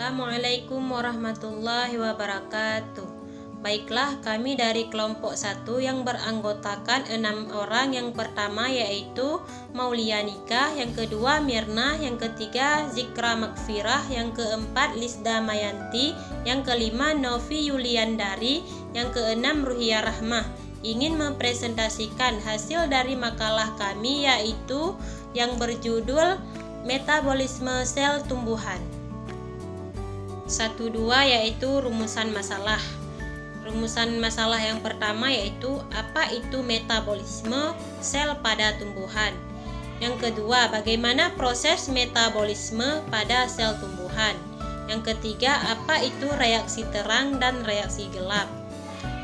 Assalamualaikum warahmatullahi wabarakatuh. Baiklah, kami dari kelompok 1 yang beranggotakan 6 orang. Yang pertama yaitu Maulia Nikah, yang kedua Mirna, yang ketiga Zikra Makfirah, yang keempat Lisda Mayanti, yang kelima Novi Yuliandari, yang keenam Ruhia Rahmah. Ingin mempresentasikan hasil dari makalah kami yaitu yang berjudul Metabolisme Sel Tumbuhan. 1-2 yaitu rumusan masalah. Rumusan masalah yang pertama yaitu apa itu metabolisme sel pada tumbuhan. Yang kedua, bagaimana proses metabolisme pada sel tumbuhan. Yang ketiga, apa itu reaksi terang dan reaksi gelap.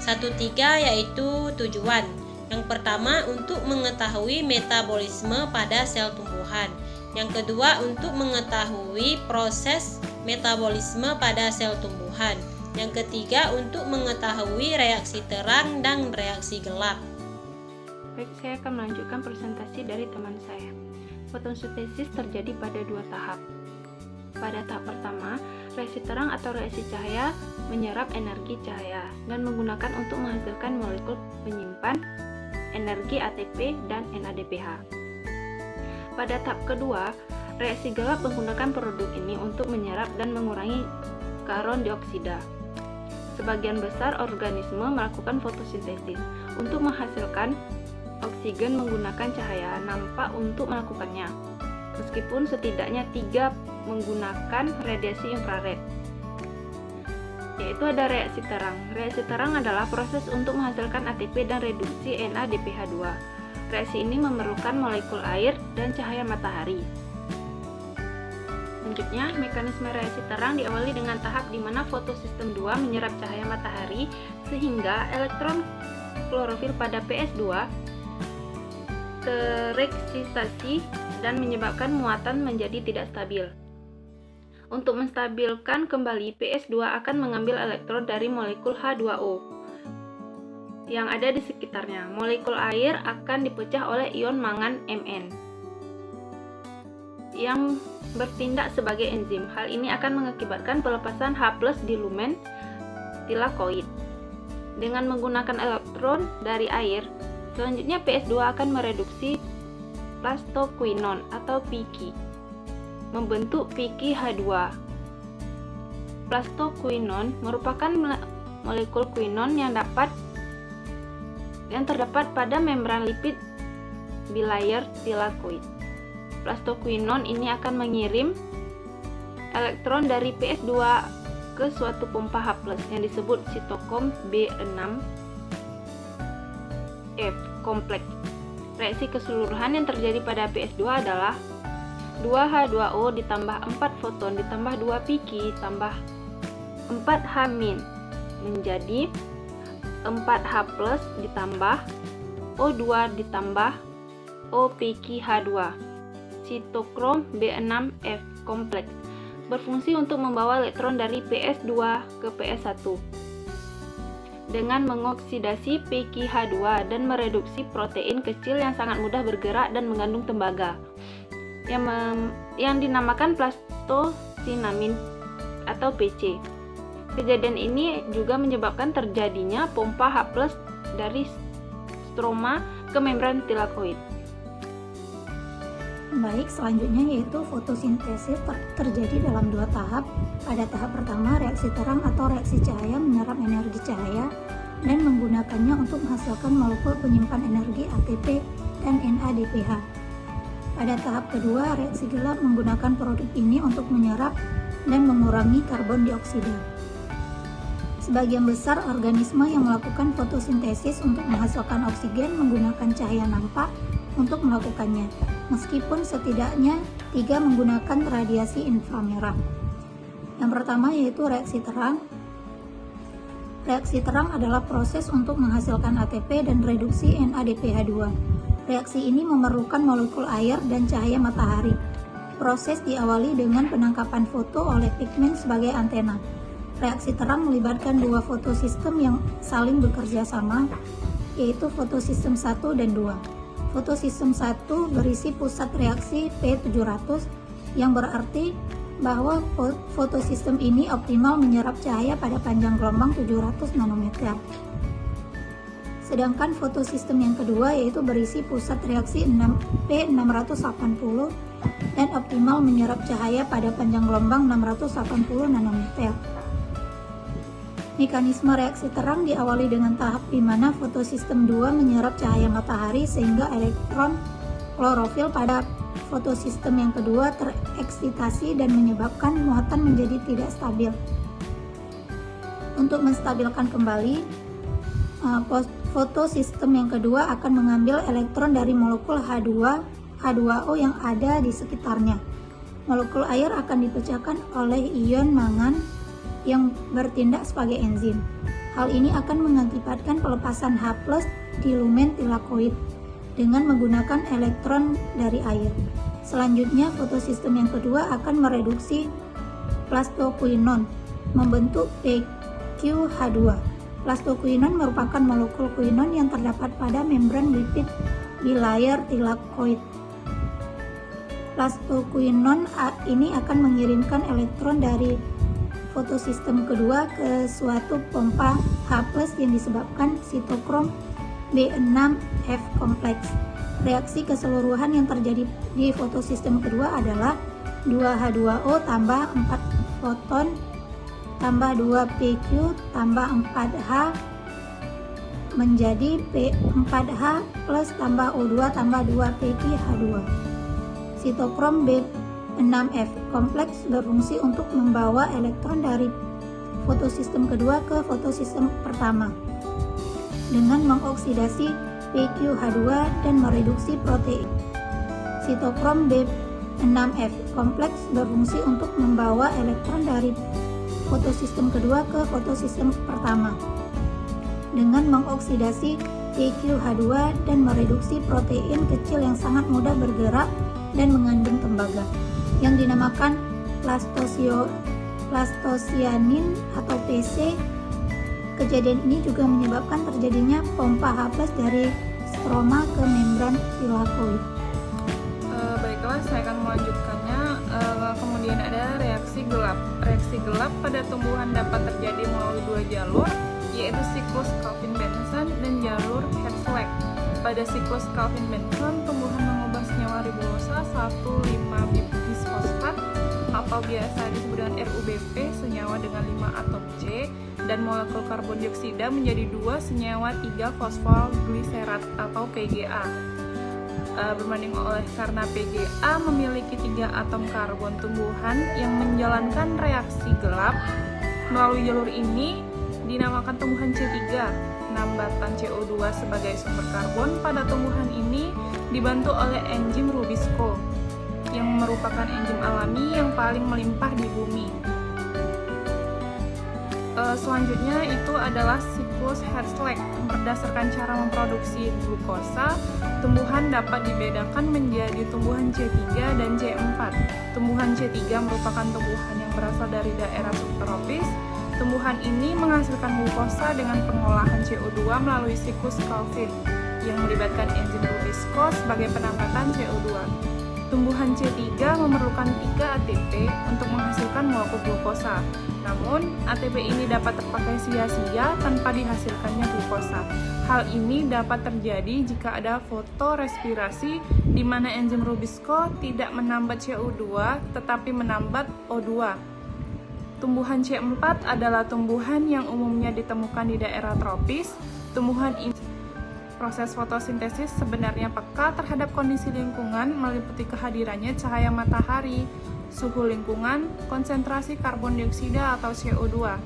1-3 yaitu tujuan. Yang pertama, untuk mengetahui metabolisme pada sel tumbuhan. Yang kedua, untuk mengetahui proses metabolisme pada sel tumbuhan. Yang ketiga, untuk mengetahui reaksi terang dan reaksi gelap. Baik, saya akan melanjutkan presentasi dari teman saya. Fotosintesis terjadi pada 2 tahap. Pada tahap pertama, reaksi terang atau reaksi cahaya menyerap energi cahaya dan menggunakan untuk menghasilkan molekul penyimpan energi ATP dan NADPH. Pada tahap kedua, reaksi gelap menggunakan produk ini untuk menyerap dan mengurangi karbon dioksida. Sebagian besar organisme melakukan fotosintesis untuk menghasilkan oksigen menggunakan cahaya nampak untuk melakukannya, meskipun setidaknya 3 menggunakan radiasi infrared. Yaitu ada reaksi terang. Reaksi terang adalah proses untuk menghasilkan ATP dan reduksi NADPH2. Reaksi ini memerlukan molekul air dan cahaya matahari. Selanjutnya, mekanisme reaksi terang diawali dengan tahap di mana fotosistem 2 menyerap cahaya matahari sehingga elektron klorofil pada PS2 tereksitasi dan menyebabkan muatan menjadi tidak stabil. Untuk menstabilkan kembali, PS2 akan mengambil elektron dari molekul H2O yang ada di sekitarnya. Molekul air akan dipecah oleh ion mangan Mn yang bertindak sebagai enzim. Hal ini akan mengakibatkan pelepasan H+ di lumen tilakoid. Dengan menggunakan elektron dari air, selanjutnya PS2 akan mereduksi plastoquinon atau Piki, membentuk Piki H2. Plastoquinon merupakan molekul quinon yang terdapat pada membran lipid bilayer tilakoid. Plastoquinon ini akan mengirim elektron dari PS2 ke suatu pompa H+ yang disebut sitokom B6F kompleks. Reaksi keseluruhan yang terjadi pada PS2 adalah 2H2O ditambah 4 foton ditambah 2 Piki tambah 4H- menjadi 4H+ ditambah O2 ditambah O Piki H2. Sitokrom B6F kompleks berfungsi untuk membawa elektron dari PS2 ke PS1 dengan mengoksidasi PKH2 dan mereduksi protein kecil yang sangat mudah bergerak dan mengandung tembaga yang dinamakan plastosinamin atau PC. Kejadian ini juga menyebabkan terjadinya pompa H+ dari stroma ke membran tilakoid. Baik, selanjutnya yaitu fotosintesis terjadi dalam 2 tahap. Pada tahap pertama, reaksi terang atau reaksi cahaya menyerap energi cahaya dan menggunakannya untuk menghasilkan molekul penyimpan energi ATP dan NADPH. Pada tahap kedua, reaksi gelap menggunakan produk ini untuk menyerap dan mengurangi karbon dioksida. Sebagian besar organisme yang melakukan fotosintesis untuk menghasilkan oksigen menggunakan cahaya nampak untuk melakukannya, meskipun setidaknya 3 menggunakan radiasi inframerah. Yang pertama yaitu reaksi terang. Reaksi terang adalah proses untuk menghasilkan ATP dan reduksi NADPH2. Reaksi ini memerlukan molekul air dan cahaya matahari. Proses diawali dengan penangkapan foto oleh pigmen sebagai antena. Reaksi terang melibatkan 2 fotosistem yang saling bekerja sama, yaitu fotosistem 1 dan 2. Fotosistem 1 berisi pusat reaksi P700 yang berarti bahwa fotosistem ini optimal menyerap cahaya pada panjang gelombang 700 nanometer. Sedangkan fotosistem yang kedua yaitu berisi pusat reaksi P680 dan optimal menyerap cahaya pada panjang gelombang 680 nanometer. Mekanisme reaksi terang diawali dengan tahap di mana fotosistem 2 menyerap cahaya matahari sehingga elektron klorofil pada fotosistem yang kedua tereksitasi dan menyebabkan muatan menjadi tidak stabil. Untuk menstabilkan kembali, fotosistem yang kedua akan mengambil elektron dari molekul H2O yang ada di sekitarnya. Molekul air akan dipecahkan oleh ion mangan yang bertindak sebagai enzim. Hal ini akan mengakibatkan pelepasan H+ di lumen tilakoid dengan menggunakan elektron dari air. Selanjutnya, fotosistem yang kedua akan mereduksi plastoquinon membentuk PQH2. Plastoquinon merupakan molekul quinon yang terdapat pada membran lipid bilayer tilakoid. Plastoquinon ini akan mengirimkan elektron dari fotosistem kedua ke suatu pompa H+ yang disebabkan sitokrom B6F kompleks. Reaksi keseluruhan yang terjadi di fotosistem kedua adalah 2H2O tambah 4 foton tambah 2PQ tambah 4H menjadi P4H plus tambah O2 tambah 2PqH2. Sitokrom B6F kompleks berfungsi untuk membawa elektron dari fotosistem kedua ke fotosistem pertama dengan mengoksidasi PqH2 dan mereduksi protein. Sitokrom B6F kompleks berfungsi untuk membawa elektron dari fotosistem kedua ke fotosistem pertama dengan mengoksidasi PqH2 dan mereduksi protein kecil yang sangat mudah bergerak dan mengandung tembaga yang dinamakan plastocyanin atau PC. Kejadian ini juga menyebabkan terjadinya pompa H+ dari stroma ke membran tilakoid. Baiklah, saya akan melanjutkannya. Kemudian ada reaksi gelap. Reaksi gelap pada tumbuhan dapat terjadi melalui dua jalur, yaitu siklus Calvin-Benson dan jalur Hertzsprung. Pada siklus Calvin-Benson, tumbuhan mengubah senyawa ribosa 1,5-bisfosfat atau biasa disebut dengan RUBP, senyawa dengan 5 atom C, dan molekul karbon dioksida menjadi 2 senyawa 3-fosfoglycerat atau PGA. Berbanding oleh karena PGA memiliki 3 atom karbon, tumbuhan yang menjalankan reaksi gelap melalui jalur ini dinamakan tumbuhan C3. Penambatan CO2 sebagai sumber karbon pada tumbuhan ini dibantu oleh enzim Rubisco yang merupakan enzim alami yang paling melimpah di bumi. Selanjutnya itu adalah siklus Hertzsprung. Berdasarkan cara memproduksi glukosa, tumbuhan dapat dibedakan menjadi tumbuhan C3 dan C4. Tumbuhan C3 merupakan tumbuhan yang berasal dari daerah subtropis. Tumbuhan ini menghasilkan glukosa dengan pengolahan CO2 melalui siklus Calvin yang melibatkan enzim Rubisco sebagai penambatan CO2. Tumbuhan C3 memerlukan 3 ATP untuk menghasilkan molekul glukosa. Namun, ATP ini dapat terpakai sia-sia tanpa dihasilkannya glukosa. Hal ini dapat terjadi jika ada fotorespirasi di mana enzim Rubisco tidak menambat CO2 tetapi menambat O2. Tumbuhan C4 adalah tumbuhan yang umumnya ditemukan di daerah tropis. Tumbuhan ini proses fotosintesis sebenarnya peka terhadap kondisi lingkungan meliputi kehadirannya cahaya matahari, suhu lingkungan, konsentrasi karbon dioksida atau CO2.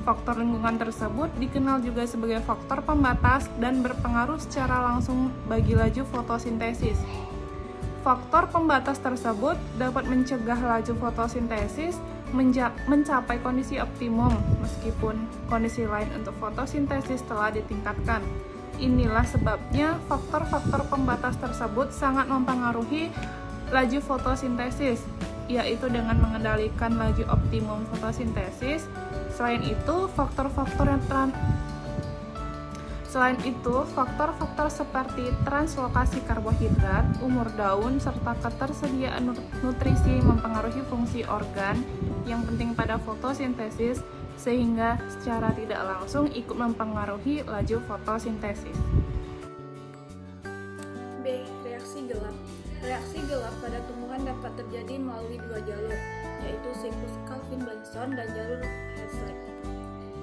Faktor lingkungan tersebut dikenal juga sebagai faktor pembatas dan berpengaruh secara langsung bagi laju fotosintesis. Faktor pembatas tersebut dapat mencegah laju fotosintesis mencapai kondisi optimum meskipun kondisi lain untuk fotosintesis telah ditingkatkan. Inilah sebabnya faktor-faktor pembatas tersebut sangat mempengaruhi laju fotosintesis, yaitu dengan mengendalikan laju optimum fotosintesis. Selain itu, faktor-faktor Selain itu, faktor-faktor seperti translokasi karbohidrat, umur daun, serta ketersediaan nutrisi mempengaruhi fungsi organ yang penting pada fotosintesis, sehingga secara tidak langsung ikut mempengaruhi laju fotosintesis. B. Reaksi gelap. Reaksi gelap pada tumbuhan dapat terjadi melalui dua jalur, yaitu siklus Calvin-Benson dan jalur Hazlitt.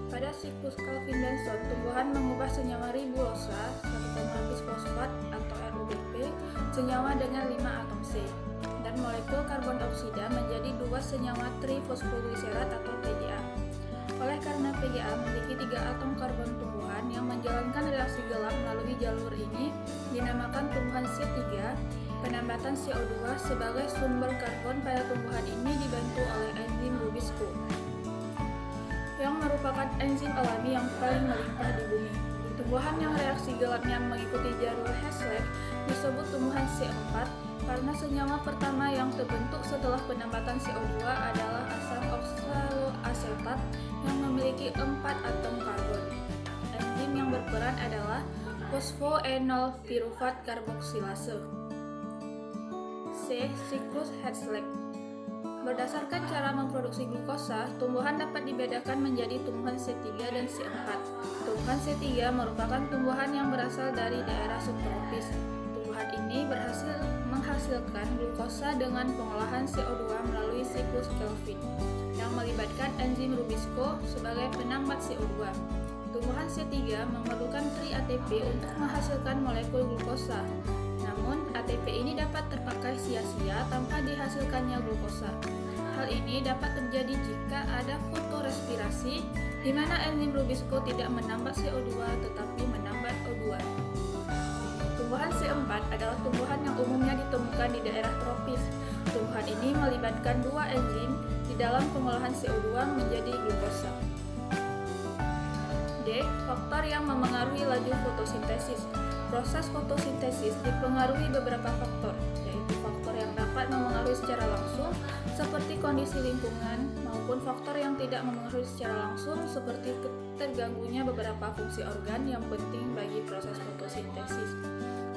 Pada siklus Calvin-Benson, tumbuhan mengubah senyawa ribulosa, 1,5 bisfosfat atau RUBP, senyawa dengan 5 atom C, dan molekul karbon dioksida menjadi 2 senyawa trifosfoglycerat atau PGA. Oleh karena PGA memiliki 3 atom karbon tumbuhan yang menjalankan reaksi gelap melalui jalur ini, dinamakan tumbuhan C3. Penambatan CO2 sebagai sumber karbon pada tumbuhan ini dibantu oleh enzim Rubisco, yang merupakan enzim alami yang paling melimpah di bumi. Tumbuhan yang reaksi gelapnya mengikuti jalur Hazlitt disebut tumbuhan C4 karena senyawa pertama yang terbentuk setelah penambatan CO2 adalah asam oksaloasetat yang memiliki 4 atom karbon. Enzim yang berperan adalah fosfoenol pirufat karboksilase. C. Siklus Hazlitt. Berdasarkan cara memproduksi glukosa, tumbuhan dapat dibedakan menjadi tumbuhan C3 dan C4. Tumbuhan C3 merupakan tumbuhan yang berasal dari daerah subtropis. Tumbuhan ini berhasil menghasilkan glukosa dengan pengolahan CO2 melalui siklus Calvin, yang melibatkan enzim Rubisco sebagai penambat CO2. Tumbuhan C3 memerlukan tri-ATP untuk menghasilkan molekul glukosa. Namun, ATP ini dapat terpakai sia-sia tanpa dihasilkannya glukosa. Hal ini dapat terjadi jika ada fotorespirasi, di mana enzim Rubisco tidak menambat CO2 tetapi menambat O2. Tumbuhan C4 adalah tumbuhan yang umumnya ditemukan di daerah tropis. Tumbuhan ini melibatkan 2 enzim di dalam pengolahan CO2 menjadi glukosa. D. Faktor yang memengaruhi laju fotosintesis. Proses fotosintesis dipengaruhi beberapa faktor, yaitu faktor yang dapat memengaruhi secara langsung, seperti kondisi lingkungan, maupun faktor yang tidak memengaruhi secara langsung, seperti terganggunya beberapa fungsi organ yang penting bagi proses fotosintesis.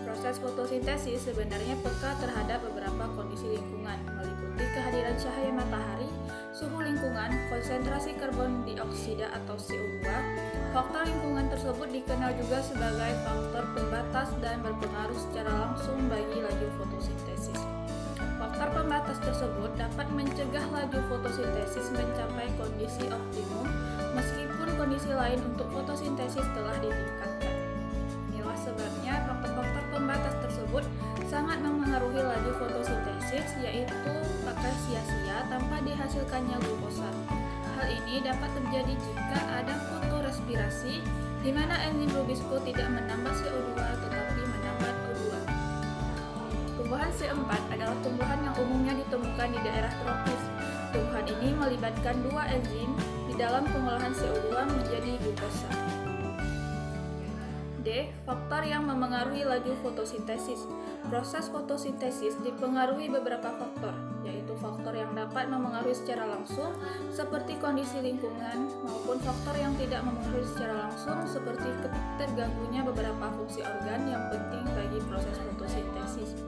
Proses fotosintesis sebenarnya peka terhadap beberapa kondisi lingkungan, meliputi kehadiran cahaya matahari, suhu lingkungan, konsentrasi karbon dioksida atau CO2. Faktor lingkungan tersebut dikenal juga sebagai faktor pembatas dan berpengaruh secara langsung bagi laju fotosintesis. Faktor pembatas tersebut dapat mencegah laju fotosintesis mencapai kondisi optimum, meskipun kondisi lain untuk fotosintesis telah ditingkatkan. Inilah sebabnya faktor-faktor pembatas tersebut sangat memengaruhi laju fotosintesis, yaitu pakai sia-sia tanpa dihasilkannya glukosa. Hal ini dapat terjadi jika ada fotorespirasi, di mana enzim Rubisco tidak menambat CO2 tetapi menambat O2. Tumbuhan C4 adalah tumbuhan yang umumnya ditemukan di daerah tropis. Tumbuhan ini melibatkan 2 enzim di dalam pengolahan CO2 menjadi glukosa. D. Faktor yang memengaruhi laju fotosintesis. Proses fotosintesis dipengaruhi beberapa faktor, yaitu faktor yang dapat memengaruhi secara langsung, seperti kondisi lingkungan, maupun faktor yang tidak memengaruhi secara langsung, seperti terganggunya beberapa fungsi organ yang penting bagi proses fotosintesis.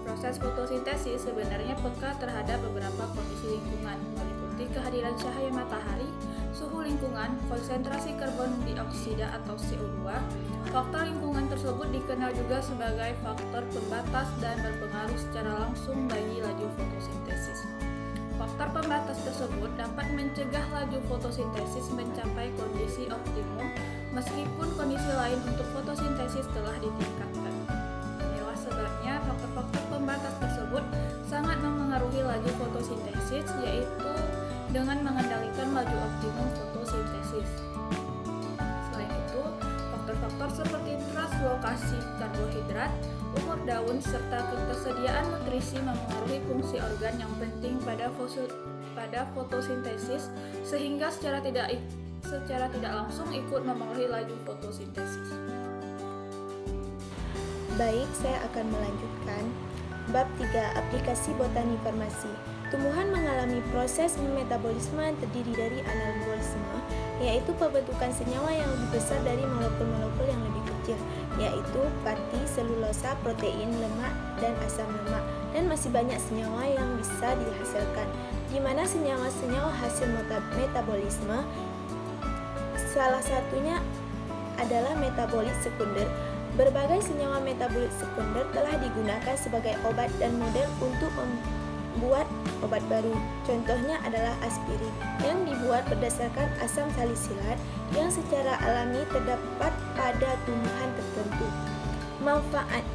Proses fotosintesis sebenarnya peka terhadap beberapa kondisi lingkungan, meliputi kehadiran cahaya matahari, suhu lingkungan, konsentrasi karbon dioksida atau CO2. Faktor lingkungan tersebut dikenal juga sebagai faktor pembatas dan berpengaruh secara langsung bagi laju fotosintesis. Faktor pembatas tersebut dapat mencegah laju fotosintesis mencapai kondisi optimum, meskipun kondisi lain untuk fotosintesis telah ditingkatkan. Inilah sebabnya faktor-faktor pembatas tersebut sangat memengaruhi laju fotosintesis, yaitu dengan mengendalikan laju optimum fotosintesis. Selain itu, faktor-faktor seperti translokasi karbohidrat, umur daun, serta ketersediaan nutrisi memengaruhi fungsi organ yang penting pada fotosintesis, sehingga secara tidak langsung ikut memengaruhi laju fotosintesis. Baik, saya akan melanjutkan. Bab 3. Aplikasi botani farmasi. Tumbuhan mengalami proses metabolisme terdiri dari anabolisme, yaitu pembentukan senyawa yang lebih besar dari molekul-molekul yang lebih kecil, yaitu parti, selulosa, protein, lemak, dan asam lemak. Dan masih banyak senyawa yang bisa dihasilkan, di mana senyawa-senyawa hasil metabolisme salah satunya adalah metabolit sekunder. Berbagai senyawa metabolit sekunder telah digunakan sebagai obat dan model untuk membuat obat baru. Contohnya adalah aspirin yang dibuat berdasarkan asam salisilat yang secara alami terdapat pada tumbuhan tertentu. Manfaat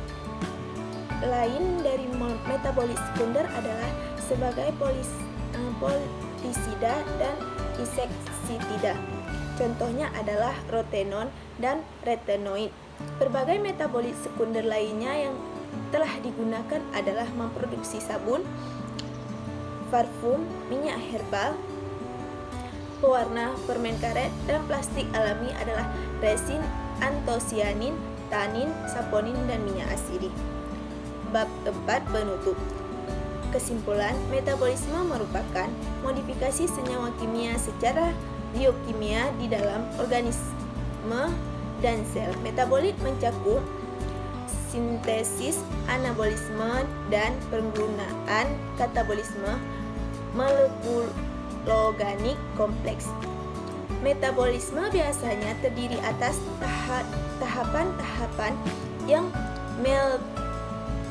lain dari metabolit sekunder adalah sebagai politisida dan insektisida. Contohnya adalah rotenon dan retinoid. Berbagai metabolit sekunder lainnya yang telah digunakan adalah memproduksi sabun, parfum, minyak herbal, pewarna, permen karet, dan plastik alami adalah resin, antosianin, tanin, saponin, dan minyak asidi. Bab 4 penutup. Kesimpulan, metabolisme merupakan modifikasi senyawa kimia secara biokimia di dalam organisme dan sel. Metabolit mencakup sintesis, anabolisme, dan penggunaan katabolisme molekul-organik kompleks. Metabolisme biasanya terdiri atas tahapan-tahapan yang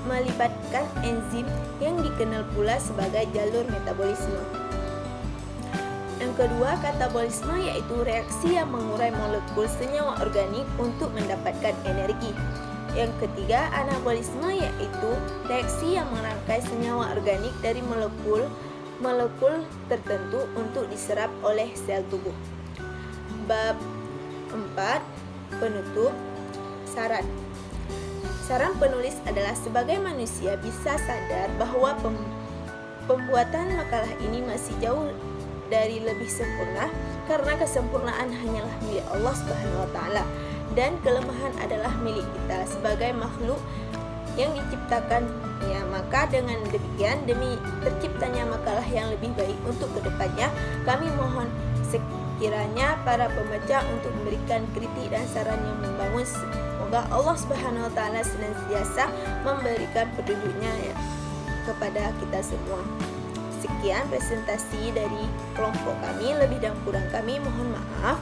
melibatkan enzim yang dikenal pula sebagai jalur metabolisme. Yang kedua, katabolisme yaitu reaksi yang mengurai molekul senyawa organik untuk mendapatkan energi. Yang ketiga, anabolisme yaitu reaksi yang merangkai senyawa organik dari molekul tertentu untuk diserap oleh sel tubuh. Bab 4 penutup. Saran. Saran penulis adalah sebagai manusia bisa sadar bahwa pembuatan makalah ini masih jauh dari lebih sempurna, karena kesempurnaan hanyalah milik Allah Subhanahu wa taala dan kelemahan adalah milik kita sebagai makhluk yang diciptakannya. Maka dengan demikian, demi terciptanya makalah yang lebih baik untuk kedepannya, kami mohon sekiranya para pembaca untuk memberikan kritik dan saran yang membangun. Semoga Allah Subhanahu wa taala senantiasa memberikan petunjuknya kepada kita semua. Sekian presentasi dari kelompok kami, lebih dan kurang kami mohon maaf.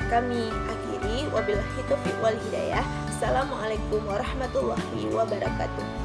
Kami akhiri, wabillahi taufiq wal hidayah. Assalamualaikum warahmatullahi wabarakatuh.